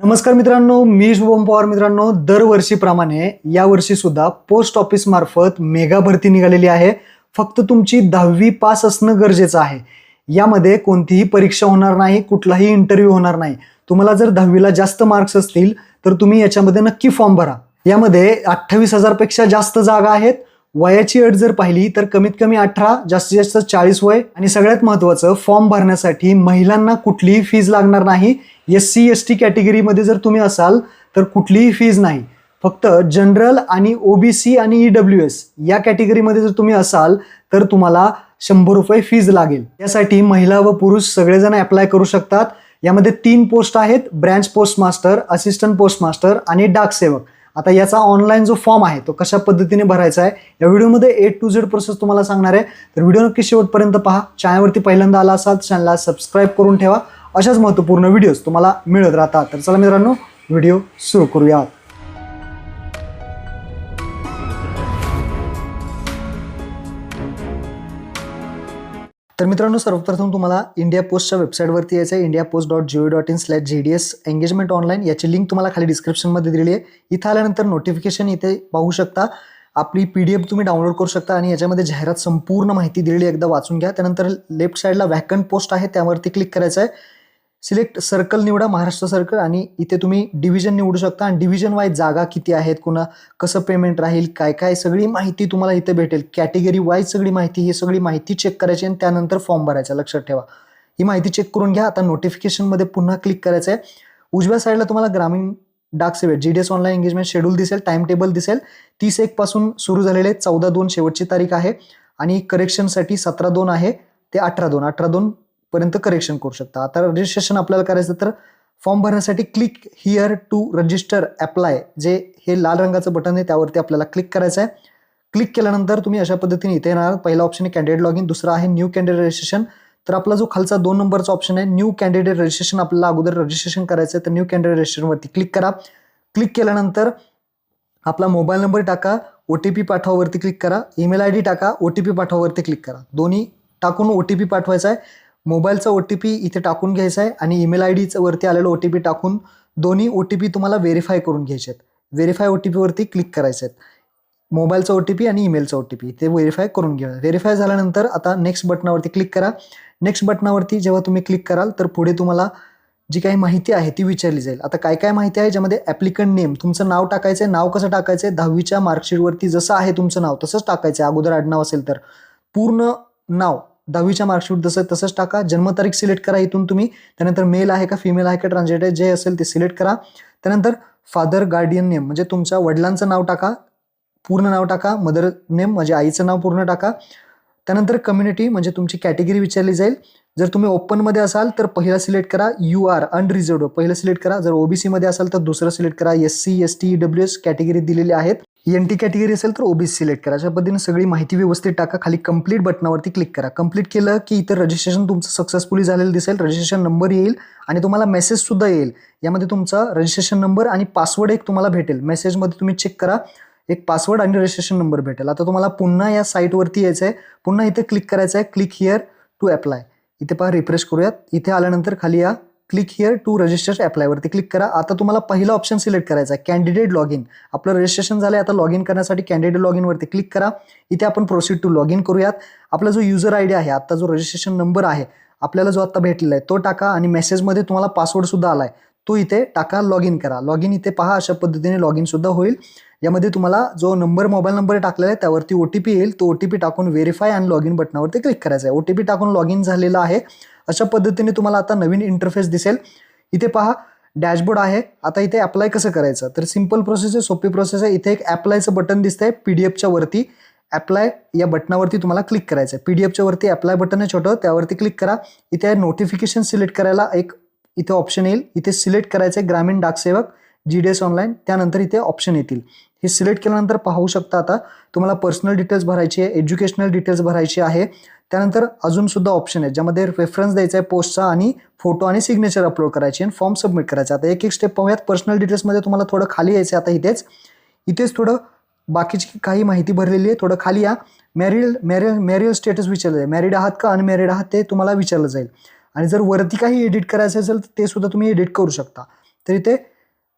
नमस्कार मित्रांनो, मी शुभम पवार. मित्रांनो, दरवर्षीप्रमाणे यावर्षी सुद्धा पोस्ट ऑफिस मार्फत मेगा भरती निघालेली आहे. फक्त तुमची 10वी पास असणं गरजेचं आहे. यामध्ये कोणतीही परीक्षा होणार नाही, कुठलाही इंटरव्ह्यू होणार नाही. तुम्हाला जर 10वीला जास्त मार्क्स असतील तर तुम्ही याच्यामध्ये नक्की फॉर्म भरा. यामध्ये 28,000 पेक्षा जास्त जागा आहेत. वयाची अट जर पाहिली तर कमीत कमी 18, जास्तीत जास्त 40 वय. आणि सगळ्यात महत्त्वाचं, फॉर्म भरण्यासाठी महिलांना कुठलीही फीज लागणार नाही. SC ST कॅटेगरीमध्ये जर तुम्ही असाल तर कुठलीही फीज नाही. फक्त जनरल आणि OBC आणि EWS या कॅटेगरीमध्ये जर तुम्ही असाल तर तुम्हाला 100 रुपये फीज लागेल. यासाठी महिला व पुरुष सगळेजण अप्लाय करू शकतात. यामध्ये 3 पोस्ट आहेत: branch post master, assistant post master आणि डाक सेवक. आता याचा ऑनलाईन जो फॉर्म आहे तो कशा पद्धतीने भरायचा आहे या व्हिडिओमध्ये A to Z प्रोसेस तुम्हाला सांगणार आहे. तर व्हिडिओ नक्की शेवटपर्यंत पहा. चॅनलवरती पहिल्यांदा आला असाल चॅनलला सबस्क्राईब करून ठेवा. अशाच महत्त्वपूर्ण व्हिडिओज तुम्हाला मिळत राहतात. तर चला मित्रांनो, व्हिडिओ सुरू करूयात. तर मित्रांनो, सर्वप्रथम तुम्हाला इंडिया पोस्टच्या वेबसाईटवरती यायचं आहे. indiapost.gov.in/gds engagement online. याची लिंक तुम्हाला खाली डिस्क्रिप्शनमध्ये दिलेली आहे. इथं आल्यानंतर नोटिफिकेशन इथे पाहू शकता. आपली PDF तुम्ही डाउनलोड करू शकता आणि याच्यामध्ये जाहिरात संपूर्ण माहिती दिलेली एकदा वाचून घ्या. त्यानंतर लेफ्ट साईडला वॅकंट पोस्ट आहे, त्यावरती क्लिक करायचं आहे. सिलेक्ट सर्कल निवडा, महाराष्ट्र सर्कल, आणि इथे तुम्ही डिव्हिजन निवडू शकता. आणि डिव्हिजन वाईज जागा किती आहेत, कुणा कसं पेमेंट राहील, काय काय सगळी माहिती तुम्हाला इथे भेटेल. कॅटेगरी वाईज सगळी माहिती, ही सगळी माहिती चेक करायची आणि त्यानंतर फॉर्म भरायचा. लक्षात ठेवा, ही माहिती चेक करून घ्या. आता नोटिफिकेशनमध्ये पुन्हा क्लिक करायचं आहे. उजव्या साईडला तुम्हाला ग्रामीण डाक सेवेत GDS ऑनलाईन एंगेजमेंट शेड्यूल दिसेल, टाइम टेबल दिसेल. 30/1 पासून सुरू झालेले, 14/2 शेवटची तारीख आहे. आणि करेक्शनसाठी 17/2 आहे ते 18/2 पर्यंत करेक्शन करू शकता. आता रजिस्ट्रेशन आपल्याला करायचं तर फॉर्म भरण्यासाठी click here to register apply, जे हे लाल रंगाचं बटन आहे त्यावरती आपल्याला क्लिक करायचं आहे. क्लिक केल्यानंतर तुम्ही अशा पद्धतीने इथे येणार. पहिला ऑप्शन आहे कॅन्डिडेट लॉग इन, दुसरा आहे न्यू कॅन्डिडेट रजिस्ट्रेशन. तर आपला जो खालचा 2 नंबरचा ऑप्शन आहे न्यू कॅन्डिडेट रजिस्ट्रेशन, आपल्याला अगोदर रजिस्ट्रेशन करायचं आहे. तर न्यू कॅन्डिडेट रजिस्ट्रेशनवरती क्लिक करा. क्लिक केल्यानंतर आपला मोबाईल नंबर टाका, OTP पाठवावरती क्लिक करा. ईमेल ID टाका, OTP पाठवावरती क्लिक करा. दोन्ही टाकून OTP पाठवायचा आहे. मोबाईलचा OTP इथे टाकून घ्यायचा आहे आणि ईमेल ID वरती आलेलं OTP टाकून दोन्ही OTP तुम्हाला व्हेरीफाय करून घ्यायचे आहेत. व्हेरीफाय OTP वरती क्लिक करायचे आहेत. मोबाईलचा OTP आणि ईमेलचा OTP ते व्हेरीफाय करून घ्या. व्हेरीफाय झाल्यानंतर आता नेक्स्ट बटनावरती क्लिक करा. नेक्स्ट बटनावरती जेव्हा तुम्ही क्लिक कराल तर पुढे तुम्हाला जी काही माहिती आहे ती विचारली जाईल. आता काय काय माहिती आहे, ज्यामध्ये ॲप्लिकंट नेम, तुमचं नाव टाकायचं आहे. नाव कसं टाकायचं आहे, 10वीच्या मार्कशीटवरती जसं आहे तुमचं नाव तसंच टाकायचं आहे. अगोदर आडनाव असेल तर पूर्ण नाव 10वीच्या मार्कशीट जसं तसंच टाका. जन्मतारीख सिलेक्ट करा इथून तुम्ही. त्यानंतर मेल आहे का फिमेल आहे का ट्रान्सजेंडर जे असेल ते सिलेक्ट करा. त्यानंतर फादर गार्डियन नेम म्हणजे तुमच्या वडिलांचं नाव टाका, पूर्ण नाव टाका. मदर नेम म्हणजे आईचं नाव पूर्ण टाका. त्यानंतर कम्युनिटी म्हणजे तुमची कॅटेगरी विचारली जाईल. जर तुम्ही ओपनमध्ये असाल तर पहिला सिलेक्ट करा. UR अनरिझर्व्ड पहिलं सिलेक्ट करा. जर OBC मध्ये असाल तर दुसरं सिलेक्ट करा. SC ST EWS कॅटेगरी दिलेली आहेत. NT कॅटेगरी असेल तर OBC सिलेक्ट करा. अशा पद्धतीने सगळी माहिती व्यवस्थित टाका. खाली कंप्लीट बटनावरती क्लिक करा. कंप्लीट केलं की इतर रजिस्ट्रेशन तुमचं सक्सेसफुली झालेलं दिसेल. रजिस्ट्रेशन नंबर येईल आणि तुम्हाला मेसेज सुद्धा येईल. यामध्ये तुमचा रजिस्ट्रेशन नंबर आणि पासवर्ड एक तुम्हाला भेटेल. मेसेजमध्ये तुम्ही चेक करा, एक पासवर्ड आणि रजिस्ट्रेशन नंबर भेटेल. आता तुम्हाला पुन्हा या साईटवरती यायचं आहे. पुन्हा इथे क्लिक करायचं आहे. Click here to apply. इथे पहा, रिफ्रेश करूयात. इथे आल्यानंतर खाली या क्लिक हिअर टू रजिस्टर अप्लायवरती क्लिक करा. आता तुम्हाला पहिला ऑप्शन सिलेक्ट करायचा आहे कॅन्डिडेट लॉग इन. आपलं रजिस्ट्रेशन झालं आहे. आता लॉग इन करण्यासाठी कॅन्डिडेट लॉग इनवरती क्लिक करा. इथे आपण प्रोसीड टू लॉग इन करूयात. आपला जो युजर ID आहे, आता जो रजिस्ट्रेशन नंबर आहे आपल्याला जो आता भेटलेला आहे तो टाका. आणि मेसेजमध्ये तुम्हाला पासवर्ड सुद्धा आलाय तो इथे टाका. लॉग इन करा. लॉग इन इथे पहा, अशा पद्धतीने लॉग इन सुद्धा होईल. यामध्ये तुम्हाला जो नंबर मोबाईल नंबर टाकलेला आहे त्यावरती OTP येईल. तो OTP टाकून व्हेरीफाय आणि लॉग इन बटनावरती क्लिक करायचं आहे. OTP टाकून लॉग इन झालेला आहे. अशा पद्धतीने तुम्हाला आता नवीन इंटरफेस दिसेल. इथे पहा, डॅशबोर्ड आहे. आता इथे अप्लाय कसं करायचं, तर सिंपल प्रोसेस आहे, सोपी प्रोसेस आहे. इथे एक अप्लायचं बटन दिसतंय PDFच्या वरती. अप्लाय या बटनावरती तुम्हाला क्लिक करायचं आहे. PDFच्या वरती अप्लाय बटन आहे छोटं, त्यावरती क्लिक करा. इथे नोटिफिकेशन सिलेक्ट करायला एक इथे ऑप्शन येईल. इथे सिलेक्ट करायचं आहे ग्रामीण डाक सेवक GDS ऑनलाईन. त्यानंतर इथे ऑप्शन येतील. हे सिलेक्ट केल्यानंतर पाहू शकता आता तुम्हाला पर्सनल डिटेल्स भरायची आहे, एज्युकेशनल डिटेल्स भरायची आहे. त्यानंतर अजून सुद्धा ऑप्शन आहे ज्यामध्ये रेफरन्स द्यायचा आहे पोस्टचा आणि फोटो आणि सिग्नेचर अपलोड करायची आणि फॉर्म सबमिट करायचा. आता एक एक स्टेप पाहूयात. पर्सनल डिटेल्समध्ये तुम्हाला थोडं खाली यायचं आहे. आता इथेच थोडं बाकीची काही माहिती भरलेली आहे. थोडं खाली या. मॅरियल स्टेटस विचारलं आहे. मॅरिड आहात का अनमॅरिड आहात ते तुम्हाला विचारलं जाईल. आणि जर वरती काही एडिट करायचं असेल तर ते सुद्धा तुम्ही एडिट करू शकता. तर इथे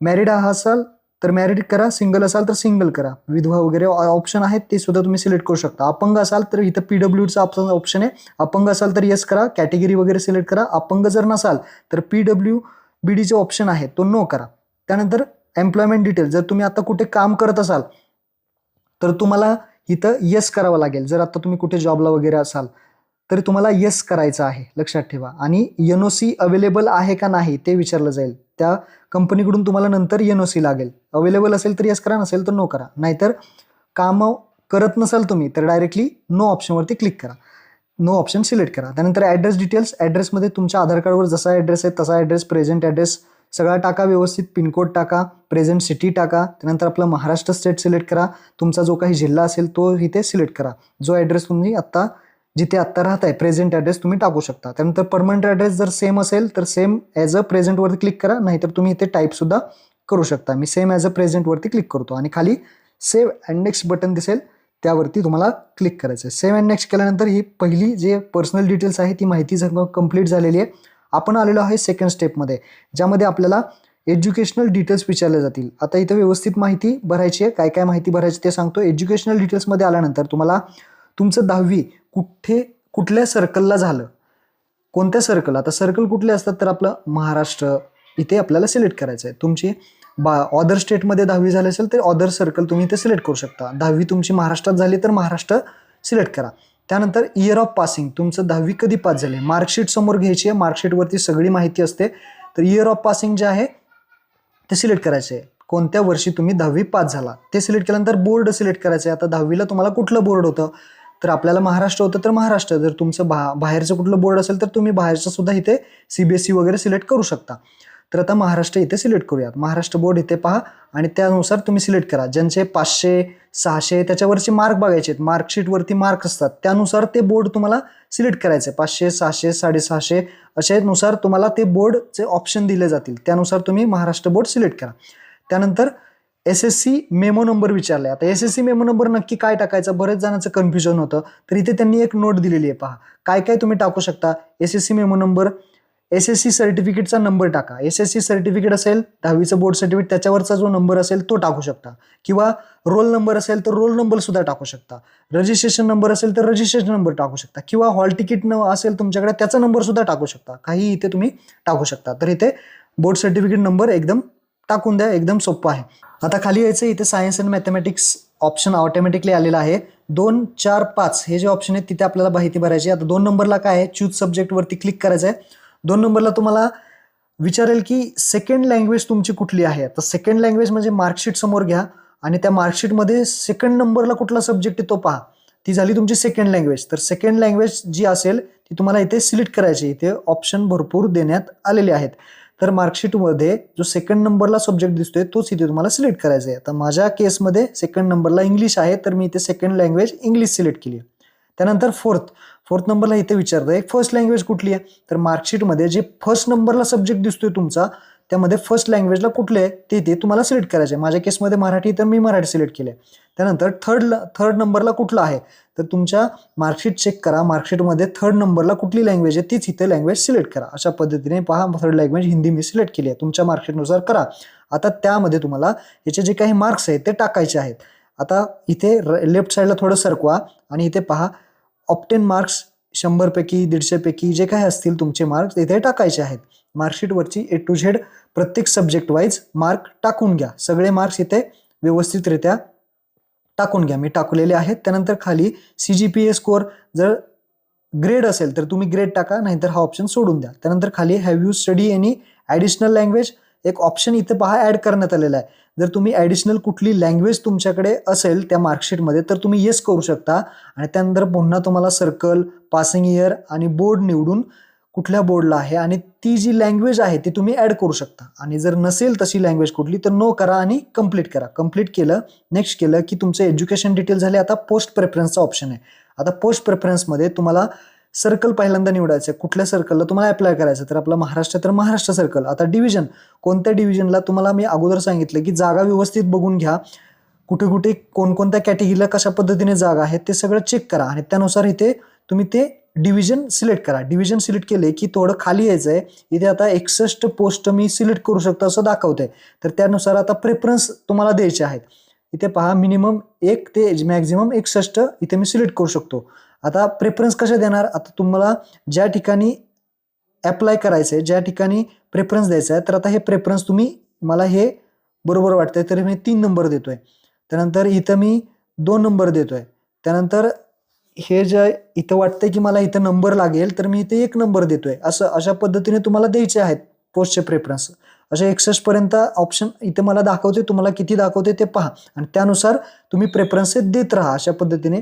मॅरिड असाल तर मॅरिड करा, सिंगल असाल तर सिंगल करा, विधवा वगैरे ऑप्शन आहेत ते सुद्धा तुम्ही सिलेक्ट करू शकता. अपंग असाल तर इथं PWचा ऑप्शन आहे, अपंग असाल तर येस करा, कॅटेगरी वगैरे सिलेक्ट करा. अपंग जर नसाल तर PWBDचे ऑप्शन आहे तो नो करा. त्यानंतर एम्प्लॉयमेंट डिटेल, जर तुम्ही आता कुठे काम करत असाल तर तुम्हाला इथं येस करावं लागेल. जर आता तुम्ही कुठे जॉबला वगैरे असाल तर तुम्हाला येस करायचं आहे, लक्षात ठेवा. आणि NOC अवेलेबल आहे का नाही ते विचारलं जाईल. त्या कंपनीकडून तुम्हाला नंतर NOC लागेल. अवेलेबल असेल तर येस करा, नसेल तर नो करा. नाहीतर काम करत नसाल तुम्ही तर डायरेक्टली नो ऑप्शनवरती क्लिक करा, नो ऑप्शन सिलेक्ट करा. त्यानंतर ॲड्रेस डिटेल्स, ॲड्रेसमध्ये तुमच्या आधार कार्डवर जसा ॲड्रेस आहे तसा ॲड्रेस, प्रेझेंट ॲड्रेस सगळा टाका, व्यवस्थित पिनकोड टाका, प्रेझेंट सिटी टाका. त्यानंतर आपला महाराष्ट्र स्टेट सिलेक्ट करा, तुमचा जो काही जिल्हा असेल तो इथे सिलेक्ट करा. जो ॲड्रेस तुम्ही जिथे आत्ता राहताय प्रेझेंट ॲड्रेस तुम्ही टाकू शकता. त्यानंतर परमनंट ॲड्रेस जर सेम असेल तर सेम ॲज अ प्रेझेंटवरती क्लिक करा, नाहीतर तुम्ही इथे टाईपसुद्धा करू शकता. मी सेम ॲज अ प्रेझेंटवरती क्लिक करतो आणि खाली सेव्ह अँड नेक्स्ट बटन दिसेल त्यावरती तुम्हाला क्लिक करायचं आहे. सेव्ह अँड नेक्स्ट केल्यानंतर ही पहिली जे पर्सनल डिटेल्स आहे ती माहिती कंप्लीट झालेली आहे. आपण आलेलो आहे सेकंड स्टेपमध्ये, ज्यामध्ये आपल्याला एज्युकेशनल डिटेल्स विचारले जातील. आता इथं व्यवस्थित माहिती भरायची आहे, काय काय माहिती भरायची ते सांगतो. एज्युकेशनल डिटेल्समध्ये आल्यानंतर तुम्हाला तुमचं 10वी कुठल्या सर्कलला झालं, कोणत्या सर्कल, आता सर्कल कुठले असतात तर आपलं महाराष्ट्र इथे आपल्याला सिलेक्ट करायचं आहे. तुमची ऑदर स्टेटमध्ये 10वी झाली असेल तर ऑदर सर्कल तुम्ही इथे सिलेक्ट करू शकता. 10वी तुमची महाराष्ट्रात झाली तर महाराष्ट्र सिलेक्ट करा. त्यानंतर इयर ऑफ पासिंग, तुमचं 10वी कधी पास झाले, मार्कशीट समोर घ्यायची आहे, मार्कशीटवरती सगळी माहिती असते. तर इयर ऑफ पासिंग जे आहे ते सिलेक्ट करायचे आहे, कोणत्या वर्षी तुम्ही 10वी पास झाला ते सिलेक्ट केल्यानंतर बोर्ड सिलेक्ट करायचं आहे. आता 10वीला तुम्हाला कुठलं बोर्ड होतं तर आपल्याला महाराष्ट्र होतं तर महाराष्ट्र. जर तुमचं बाहेरचं कुठलं बोर्ड असेल तर तुम्ही बाहेरचं सुद्धा इथे CBSE वगैरे सिलेक्ट करू शकता. तर आता महाराष्ट्र इथे सिलेक्ट करूयात. महाराष्ट्र बोर्ड इथे पहा आणि त्यानुसार तुम्ही सिलेक्ट करा. ज्यांचे 500 600 त्याच्यावरचे मार्क बघायचे आहेत, मार्कशीटवरती मार्क असतात त्यानुसार ते बोर्ड तुम्हाला सिलेक्ट करायचे. 500 600 650 अशानुसार तुम्हाला ते बोर्डचे ऑप्शन दिले जातील, त्यानुसार तुम्ही महाराष्ट्र बोर्ड सिलेक्ट करा. त्यानंतर SSC मेमो नंबर विचारलाय. आता SSC मेमो नंबर नक्की काय टाकायचा, बरेच जणांचं कन्फ्युजन होतं. तर इथे त्यांनी एक नोट दिलेली आहे, पहा काय काय तुम्ही टाकू शकता. SSC मेमो नंबर, SSC सर्टिफिकेटचा नंबर टाका. SSC सर्टिफिकेट असेल 10वीचं बोर्ड सर्टिफिकेट त्याच्यावरचा जो नंबर असेल तो टाकू शकता, किंवा रोल नंबर असेल तर रोल नंबर सुद्धा टाकू शकता. रजिस्ट्रेशन नंबर असेल तर रजिस्ट्रेशन नंबर टाकू शकता, किंवा हॉल तिकीट असेल तुमच्याकडे त्याचा नंबर सुद्धा टाकू शकता. काही इथे तुम्ही टाकू शकता. तर इथे बोर्ड सर्टिफिकेट नंबर एकदम टाकून द्या, एकदम सोपं आहे. आता खाली यायचं, इथे science and mathematics option automatically आलेला आहे. 2 4 5 हे जे ऑप्शन आहेत तिथे आपल्याला माहिती भरायची. आता 2 नंबरला काय आहे, चूज सब्जेक्टवरती क्लिक करायचं आहे. 2 नंबरला तुम्हाला विचारेल की सेकंड लँग्वेज तुमची कुठली आहे. तर सेकंड लँग्वेज म्हणजे मार्कशीट समोर घ्या आणि त्या मार्कशीटमध्ये सेकंड नंबरला कुठला सब्जेक्ट आहे तो पहा, ती झाली तुमची सेकंड लँग्वेज. तर सेकंड लँग्वेज जी असेल ती तुम्हाला इथे सिलेक्ट करायची. इथे ऑप्शन भरपूर देण्यात आलेले आहेत. तर मार्कशीटमध्ये जो सेकंड नंबरला सब्जेक्ट दिसतोय तोच इथे तुम्हाला सिलेक्ट करायचा आहे. आता माझ्या केसमध्ये सेकंड नंबरला इंग्लिश आहे तर मी इथे सेकंड लँग्वेज इंग्लिश सिलेक्ट केली. त्यानंतर फोर्थ नंबरला इथे विचारतोय फर्स्ट लँग्वेज कुठली आहे. तर मार्कशीटमध्ये जे फर्स्ट नंबरला सब्जेक्ट दिसतोय तुमचा त्यामध्ये फर्स्ट लँग्वेजला कुठले आहे ते तुम्हाला सिलेक्ट करायचे आहे. माझ्या केसमध्ये मराठी तर मी मराठी सिलेक्ट केले. त्यानंतर थर्ड नंबरला कुठला आहे तर तुमच्या मार्कशीट चेक करा, मार्कशीटमध्ये थर्ड नंबरला कुठली लँग्वेज आहे तीच इथे लँग्वेज सिलेक्ट करा. अशा पद्धतीने पहा, थर्ड लँग्वेज हिंदी मी सिलेक्ट केली आहे, तुमच्या मार्कशीटनुसार करा. आता त्यामध्ये तुम्हाला याचे जे काही मार्क्स आहेत ते टाकायचे आहेत. आता इथे लेफ्ट साईडला थोडं सरकवा आणि इथे पहा ऑप्टेन मार्क्स 100 पैकी 150 पैकी जे काही असतील तुमचे मार्क्स इथे टाकायचे आहेत. मार्कशीटवरची A to Z प्रत्येक सब्जेक्ट वाईज मार्क टाकून घ्या. सगळे मार्क्स इथे व्यवस्थितरित्या टाकून घ्या, मी टाकलेले आहेत. त्यानंतर खाली CGPA स्कोअर, जर ग्रेड असेल तर तुम्ही ग्रेड टाका, नाहीतर हा ऑप्शन सोडून द्या. त्यानंतर खाली have you study any additional language एक ऑप्शन इथे पहा ॲड करण्यात आलेला आहे. जर तुम्ही ॲडिशनल कुठली लँग्वेज तुमच्याकडे असेल त्या मार्कशीटमध्ये तर तुम्ही येस करू शकता आणि त्यानंतर पुन्हा तुम्हाला सर्कल, पासिंग इयर आणि बोर्ड निवडून कुठल्या बोर्डला आहे आणि ती जी लँग्वेज आहे ती तुम्ही ॲड करू शकता. आणि जर नसेल तशी लँग्वेज कुठली तर नो करा आणि कंप्लीट करा. कंप्लीट केलं, नेक्स्ट केलं की तुमचं एज्युकेशन डिटेल झाले. आता पोस्ट प्रेफरन्सचा ऑप्शन आहे. आता पोस्ट प्रेफरन्समध्ये तुम्हाला सर्कल पहिल्यांदा निवडायचं आहे, कुठल्या सर्कलला तुम्हाला अप्लाय करायचं. तर आपला महाराष्ट्र तर महाराष्ट्र सर्कल. आता डिव्हिजन, कोणत्या डिव्हिजनला तुम्हाला मी अगोदर सांगितलं की जागा व्यवस्थित बघून घ्या, कुठे कुठे कोणकोणत्या कॅटेगरीला कशा पद्धतीने जागा आहेत ते सगळं चेक करा आणि त्यानुसार इथे तुम्ही ते डिव्हिजन सिलेक्ट करा. डिव्हिजन सिलेक्ट केले की थोडं खाली यायचं आहे. इथे आता 61 पोस्ट मी सिलेक्ट करू शकतो असं दाखवतंय. तर त्यानुसार आता प्रेफरन्स तुम्हाला द्यायचे आहेत. इथे पहा मिनिमम 1 ते मॅक्झिमम 61 इथे मी सिलेक्ट करू शकतो. आता प्रेफरन्स कसे देणार, आता तुम्हाला ज्या ठिकाणी अप्लाय करायचं आहे, ज्या ठिकाणी प्रेफरन्स द्यायचा आहे, तर आता हे प्रेफरन्स तुम्ही मला हे बरोबर वाटतंय तर मी 3 नंबर देतोय. त्यानंतर इथं मी 2 नंबर देतोय. त्यानंतर हे जे इथं वाटतंय की मला इथं नंबर लागेल तर मी इथे 1 नंबर देतोय. अशा पद्धतीने तुम्हाला द्यायचे आहेत पोस्टचे प्रेफरन्स. असे 61 पर्यंत ऑप्शन इथे मला दाखवते, तुम्हाला किती दाखवते ते पहा आणि त्यानुसार तुम्ही प्रेफरन्स देत राहा. अशा पद्धतीने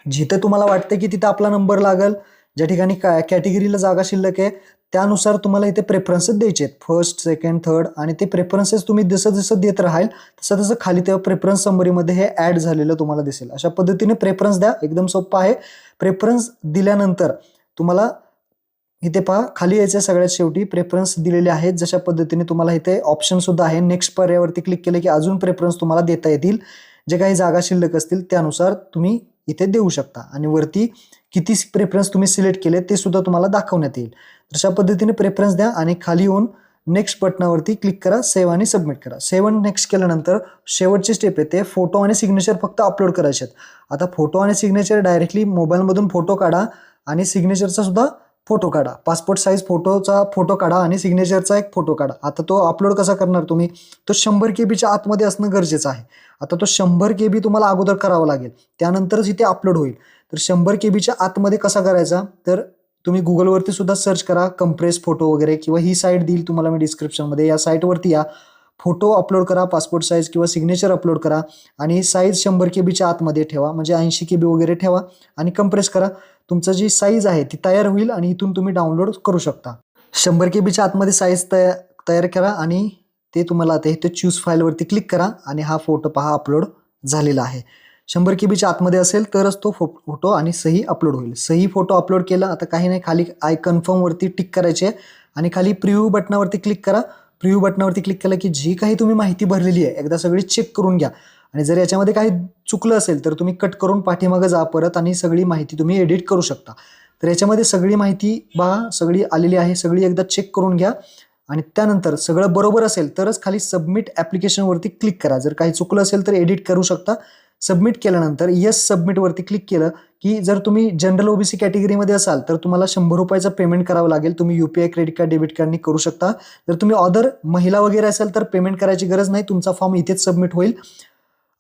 जिथे तुम्हाला वाटतं की तिथे आपला नंबर लागेल, ज्या ठिकाणी कॅटेगरीला जागा शिल्लक आहे त्यानुसार तुम्हाला इथे प्रेफरन्सेस द्यायचे आहेत. फर्स्ट, सेकंड, थर्ड आणि ते प्रेफरन्सेस तुम्ही जसं जसं देत राहाल तसं तसं खाली तेव्हा प्रेफरन्स समरीमध्ये हे ॲड झालेलं तुम्हाला दिसेल. अशा पद्धतीने प्रेफरन्स द्या. एकदम सोपं आहे. प्रेफरन्स दिल्यानंतर तुम्हाला इथे पहा खाली यायचं सगळ्यात शेवटी प्रेफरन्स दिलेले आहेत. जशा पद्धतीने तुम्हाला इथे ऑप्शन सुद्धा आहे. नेक्स्ट पर्यायावरती क्लिक केले की अजून प्रेफरन्स तुम्हाला देता येतील. जे काही जागा शिल्लक असतील त्यानुसार तुम्ही इथे देऊ शकता आणि वरती किती प्रेफरन्स तुम्ही सिलेक्ट केले ते सुद्धा तुम्हाला दाखवण्यात येईल. अशा पद्धतीने प्रेफरन्स द्या आणि खाली येऊन नेक्स्ट बटनावरती क्लिक करा, सेव्ह आणि सबमिट करा. सेव्ह आणि नेक्स्ट केल्यानंतर शेवटची स्टेप येते, फोटो आणि सिग्नेचर फक्त अपलोड करायचे आहेत. आता फोटो आणि सिग्नेचर डायरेक्टली मोबाईलमधून फोटो काढा आणि सिग्नेचरचा सुद्धा फोटो काढा. पासपोर्ट साईज फोटोचा फोटो काढा आणि सिग्नेचरचा एक फोटो काढा. आता तो अपलोड कसा करणार तुम्ही, तो 100 KB आतमध्ये असणं गरजेचं आहे. आता तो 100 KB तुम्हाला अगोदर करावा लागेल, त्यानंतरच इथे अपलोड होईल. तर 100 KB आतमध्ये कसा करायचा, तर तुम्ही गुगलवरती सुद्धा सर्च करा कंप्रेस फोटो वगैरे, किंवा ही साईट देईल तुम्हाला मी डिस्क्रिप्शनमध्ये. या साईटवरती या, फोटो अपलोड करा, पासपोर्ट साईज किंवा सिग्नेचर अपलोड करा आणि साईज 100 KB आतमध्ये ठेवा, म्हणजे 80 KB वगैरे ठेवा आणि कंप्रेस करा. तुमचं जी साईज आहे ती तयार होईल आणि इथून तुम्ही डाउनलोड करू शकता. 100 KB आतमध्ये साईज तयार करा आणि ते तुम्हाला आता इथे चूज फाईलवरती क्लिक करा आणि हा फोटो पहा अपलोड झालेला आहे. 100 KB आतमध्ये असेल तरच तो फोटो आणि सही अपलोड होईल. सही फोटो अपलोड केला. आता काही नाही, खाली आय कन्फर्मवरती टिक करायचे आणि खाली प्रिव्ह्यू बटनावरती क्लिक करा. प्रिव्ह्यू बटनावरती क्लिक केलं की जी काही तुम्ही माहिती भरलेली आहे एकदा सगळी चेक करून घ्या आणि जर याच्यामध्ये काही चुकलं असेल तर तुम्ही कट करून पाठीमागे जा परत आणि सगळी माहिती तुम्ही एडिट करू शकता. तर याच्यामध्ये सगळी माहिती पहा सगळी आलेली आहे, सगळी एकदा चेक करून घ्या आणि त्यानंतर सगळं बरोबर असेल तरच खाली सबमिट ॲप्लिकेशनवरती क्लिक करा. जर काही चुकलं असेल तर एडिट करू शकता. सबमिट केल्यानंतर येस सबमिटवरती क्लिक केलं की जर तुम्ही जनरल ओबीसी कॅटेगरीमध्ये असाल तर तुम्हाला 100 रुपयाचं पेमेंट करावं लागेल. तुम्ही UPI क्रेडिट कार्ड डेबिट कार्डनी करू शकता. जर तुम्ही अदर महिला वगैरे असाल तर पेमेंट करायची गरज नाही, तुमचा फॉर्म इथेच सबमिट होईल.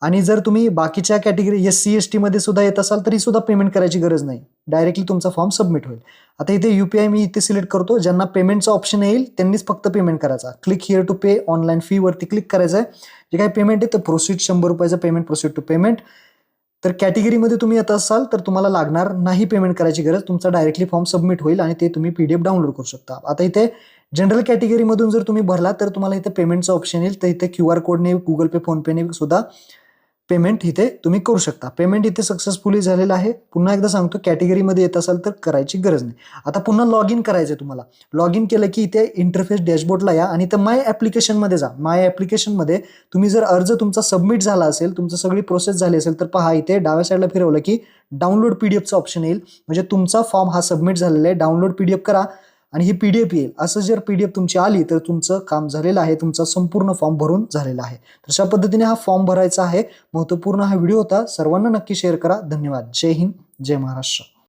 आणि जर तुम्ही बाकीच्या कॅटेगरी SC ST मध्ये सुद्धा येत असाल तरी सुद्धा पेमेंट करायची गरज नाही, डायरेक्टली तुमचा फॉर्म सबमिट होईल. आता इथे UPI मी इथे सिलेक्ट करतो. ज्यांना पेमेंटचा ऑप्शन येईल त्यांनीच फक्त पेमेंट करायचा. Click here to pay online fee वरती क्लिक करायचं आहे. जे काही पेमेंट आहे तर प्रोसीड 100 रुपयाचं पेमेंट, प्रोसीड टू पेमेंट. तर कॅटेगरीमध्ये तुम्ही येत असाल तर तुम्हाला लागणार नाही पेमेंट करायची गरज, तुमचा डायरेक्टली फॉर्म सबमिट होईल आणि ते तुम्ही PDF डाउनलोड करू शकता. आता इथे जनरल कॅटेगरीमधून जर तुम्ही भरला तर तुम्हाला इथे पेमेंटचा ऑप्शन येईल. तर इथे QR कोडने, गुगल पे, फोनपेने सुद्धा पेमेंट इथे तुम्ही करू शकता. पेमेंट इथे सक्सेसफुली झालेलं आहे. पुन्हा एकदा सांगतो, कॅटेगरीमध्ये येत असाल तर करायची गरज नाही. आता पुन्हा लॉग इन करायचं आहे तुम्हाला. लॉग इन केलं की इथे इंटरफेस डॅशबोर्डला या आणि इथं माय ॲप्लिकेशनमध्ये जा. माय ॲप्लिकेशनमध्ये तुम्ही जर अर्ज तुमचा सबमिट झाला असेल, तुमचं सगळी प्रोसेस झाली असेल तर पहा इथे डाव्या साईडला फिरवलं की डाउनलोड PDFचं ऑप्शन येईल. म्हणजे तुमचा फॉर्म हा सबमिट झालेला आहे, डाउनलोड PDF करा आणि ही PDF येईल. असं जर PDF तुमची आली तर तुमचं काम झालेलं आहे, तुमचा संपूर्ण फॉर्म भरून झालेला आहे. तर अशा पद्धतीने हा फॉर्म भरायचा आहे. महत्त्वपूर्ण हा व्हिडिओ होता. सर्वांना नक्की शेअर करा. धन्यवाद. जय हिंद, जय महाराष्ट्र.